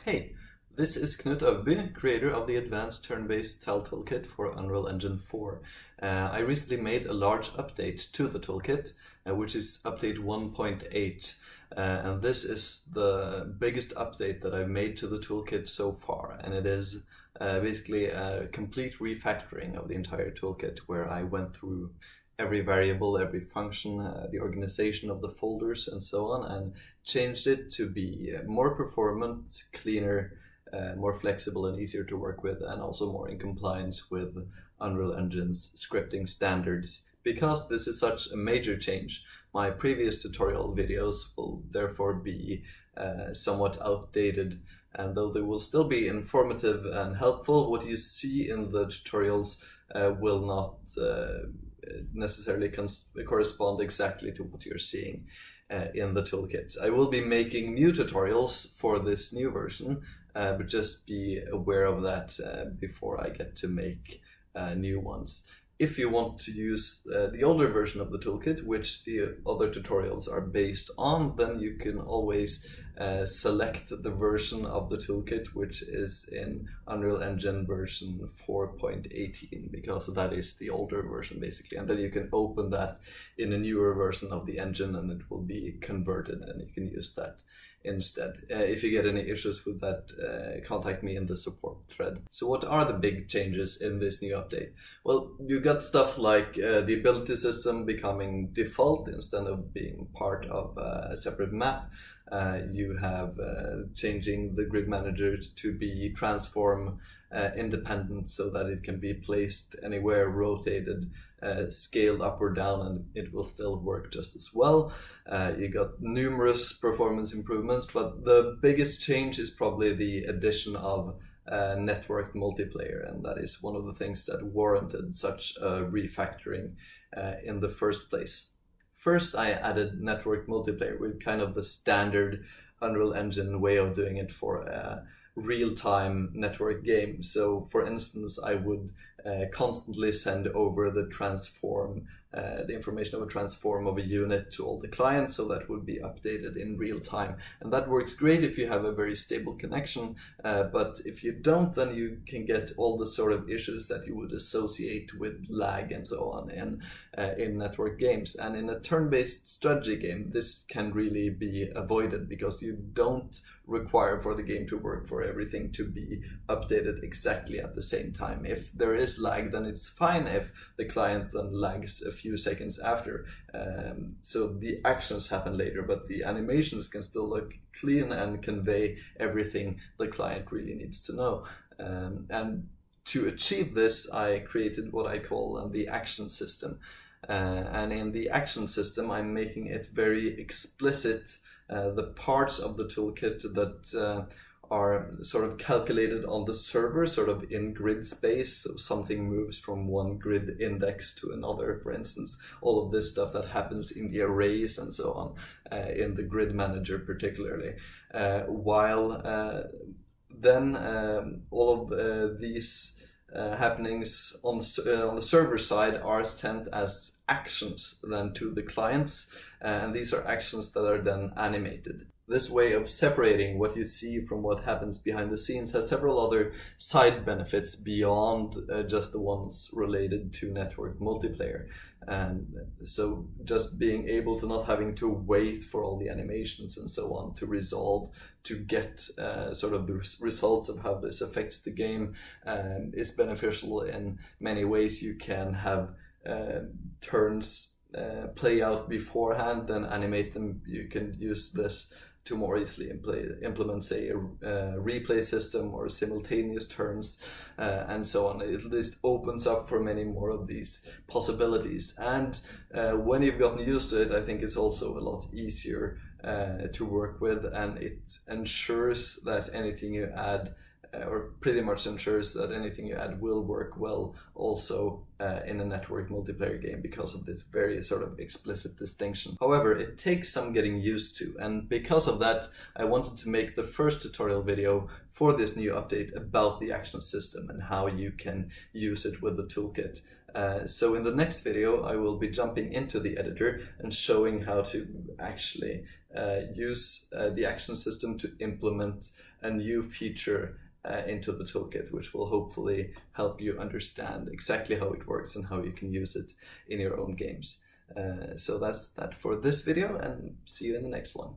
Hey, this is Knut Øvby, creator of the advanced turn-based tile toolkit for Unreal Engine 4. I recently made a large update to the toolkit, which is update 1.8. And this is the biggest update that I've made to the toolkit so far. And it is basically a complete refactoring of the entire toolkit, where I went through every variable, every function, the organization of the folders and so on, and changed it to be more performant, cleaner, more flexible and easier to work with, and also more in compliance with Unreal Engine's scripting standards. Because this is such a major change, my previous tutorial videos will therefore be somewhat outdated, and though they will still be informative and helpful, what you see in the tutorials will not necessarily correspond exactly to what you're seeing in the toolkit. I will be making new tutorials for this new version, but just be aware of that before I get to make new ones. If you want to use the older version of the toolkit, which the other tutorials are based on, then you can always select the version of the toolkit which is in Unreal Engine version 4.18, because that is the older version basically, and then you can open that in a newer version of the engine and it will be converted and you can use that instead. If you get any issues with that, contact me in the support thread. So what are the big changes in this new update? Well, you got stuff like the ability system becoming default instead of being part of a separate map. You have changing the grid managers to be transform independent, so that it can be placed anywhere, rotated, scaled up or down, and it will still work just as well. You got numerous performance improvements, but the biggest change is probably the addition of networked multiplayer, and that is one of the things that warranted such a refactoring in the first place. First, I added networked multiplayer with kind of the standard Unreal Engine way of doing it for a real-time network game. So for instance, I would constantly send over the transform, the information of a transform of a unit to all the clients, so that would be updated in real time. And that works great if you have a very stable connection, but if you don't, then you can get all the sort of issues that you would associate with lag and so on in network games. And in a turn-based strategy game, this can really be avoided, because you don't require for the game to work for everything to be updated exactly at the same time. If there is lag, then it's fine if the client then lags a few seconds after. So the actions happen later, but the animations can still look clean and convey everything the client really needs to know. And to achieve this, I created what I call the action system. And in the action system, I'm making it very explicit, the parts of the toolkit that are sort of calculated on the server, sort of in grid space. So something moves from one grid index to another, for instance. All of this stuff that happens in the arrays and so on, in the grid manager particularly. While then all of these happenings on the server side are sent as actions then to the clients, and these are actions that are then animated. This way of separating what you see from what happens behind the scenes has several other side benefits beyond just the ones related to network multiplayer. And so just being able to not having to wait for all the animations and so on to resolve, to get sort of the results of how this affects the game is beneficial in many ways. You can have turns play out beforehand, then animate them. You can use this to more easily implement, say, a replay system or simultaneous turns and so on. It just opens up for many more of these possibilities. And when you've gotten used to it, I think it's also a lot easier to work with, and it ensures that anything you add, or pretty much ensures that anything you add will work well also in a network multiplayer game, because of this very sort of explicit distinction. However, it takes some getting used to, and because of that, I wanted to make the first tutorial video for this new update about the action system and how you can use it with the toolkit. So in the next video, I will be jumping into the editor and showing how to actually use the action system to implement a new feature into the toolkit, which will hopefully help you understand exactly how it works and how you can use it in your own games. So that's that for this video, and see you in the next one.